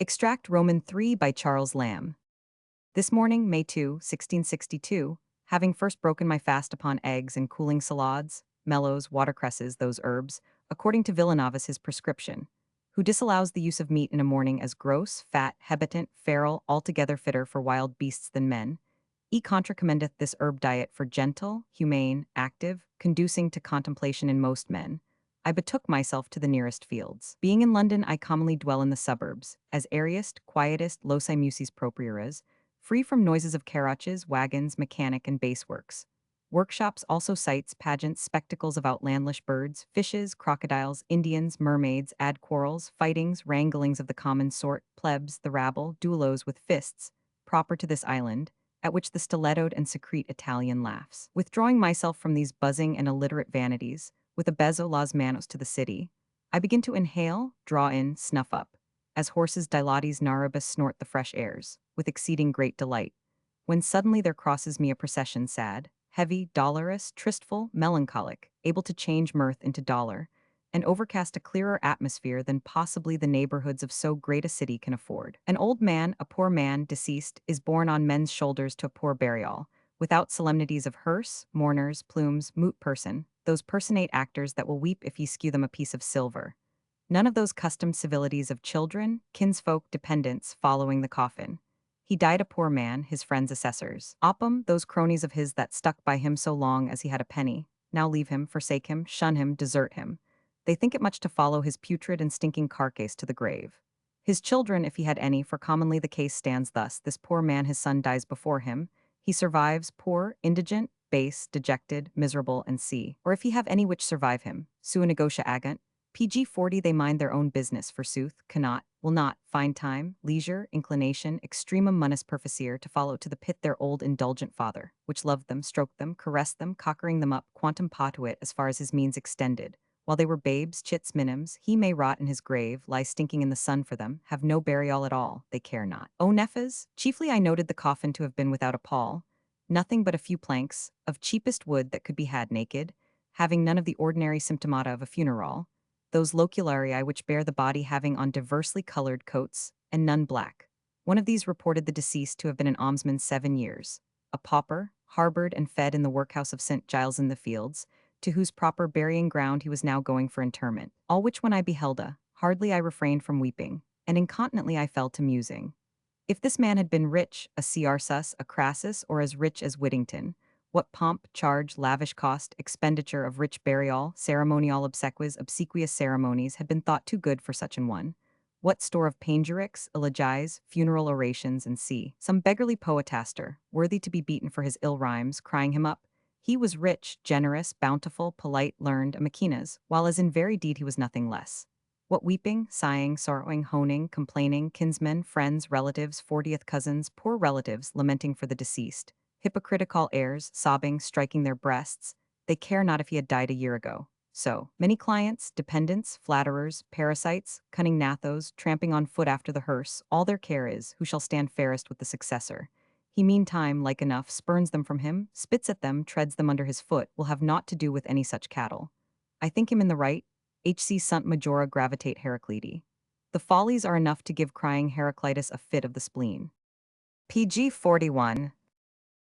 Extract Roman 3 by Charles Lamb. This morning, May 2, 1662, having first broken my fast upon eggs and cooling salads, mellows, watercresses, those herbs, according to Villanavus his prescription, who disallows the use of meat in a morning as gross, fat, habitant, feral, altogether fitter for wild beasts than men, he contracommendeth this herb diet for gentle, humane, active, conducing to contemplation in most men. I betook myself to the nearest fields. Being in London, I commonly dwell in the suburbs, as airiest, quietest, loci musis proprieras, free from noises of carriages, wagons, mechanic, and baseworks. Workshops also sights, pageants, spectacles of outlandish birds, fishes, crocodiles, Indians, mermaids, ad quarrels, fightings, wranglings of the common sort, plebs, the rabble, duellos with fists, proper to this island, at which the stilettoed and secrete Italian laughs. Withdrawing myself from these buzzing and illiterate vanities, with a bezo las manos to the city, I begin to inhale, draw in, snuff up, as horses dilates naribus snort the fresh airs, with exceeding great delight, when suddenly there crosses me a procession sad, heavy, dolorous, tristful, melancholic, able to change mirth into dolor, and overcast a clearer atmosphere than possibly the neighborhoods of so great a city can afford. An old man, a poor man, deceased, is borne on men's shoulders to a poor burial, without solemnities of hearse, mourners, plumes, moot person, those personate actors that will weep if ye skew them a piece of silver. None of those customed civilities of children, kinsfolk, dependents, following the coffin. He died a poor man, his friends assessors. Oppum, those cronies of his that stuck by him so long as he had a penny, now leave him, forsake him, shun him, desert him. They think it much to follow his putrid and stinking carcass to the grave. His children, if he had any, for commonly the case stands thus, this poor man his son dies before him, he survives, poor, indigent, base, dejected, miserable, and or if he have any which survive him, sua negotia agant, PG 40 they mind their own business, forsooth, cannot, will not, find time, leisure, inclination, extremum munus perficere to follow to the pit their old indulgent father, which loved them, stroked them, caressed them, cockering them up, quantum potuit as far as his means extended. While they were babes, chits, minims, he may rot in his grave, lie stinking in the sun for them, have no burial at all, they care not. O Nephas, chiefly I noted the coffin to have been without a pall, nothing but a few planks, of cheapest wood that could be had naked, having none of the ordinary symptomata of a funeral, those locularii which bear the body having on diversely colored coats, and none black. One of these reported the deceased to have been an almsman 7 years, a pauper, harbored and fed in the workhouse of St. Giles in the Fields, to whose proper burying ground he was now going for interment. All which when I beheld hardly I refrained from weeping, and incontinently I fell to musing. If this man had been rich, a Ciarsus, a Crassus, or as rich as Whittington, what pomp, charge, lavish cost, expenditure of rich burial, ceremonial obsequious ceremonies had been thought too good for such an one? What store of panegyrics, elegies, funeral orations, and some beggarly poetaster, worthy to be beaten for his ill rhymes, crying him up? He was rich, generous, bountiful, polite, learned, a Maecenas, while as in very deed he was nothing less. What weeping, sighing, sorrowing, honing, complaining, kinsmen, friends, relatives, 40th cousins, poor relatives, lamenting for the deceased, hypocritical airs, sobbing, striking their breasts, they care not if he had died a year ago. So, many clients, dependents, flatterers, parasites, cunning nathos, tramping on foot after the hearse, all their care is, who shall stand fairest with the successor. He meantime, like enough, spurns them from him, spits at them, treads them under his foot, will have naught to do with any such cattle. I think him in the right. H.C. sunt majora gravitate Heraclidi. The follies are enough to give crying Heraclitus a fit of the spleen. PG 41.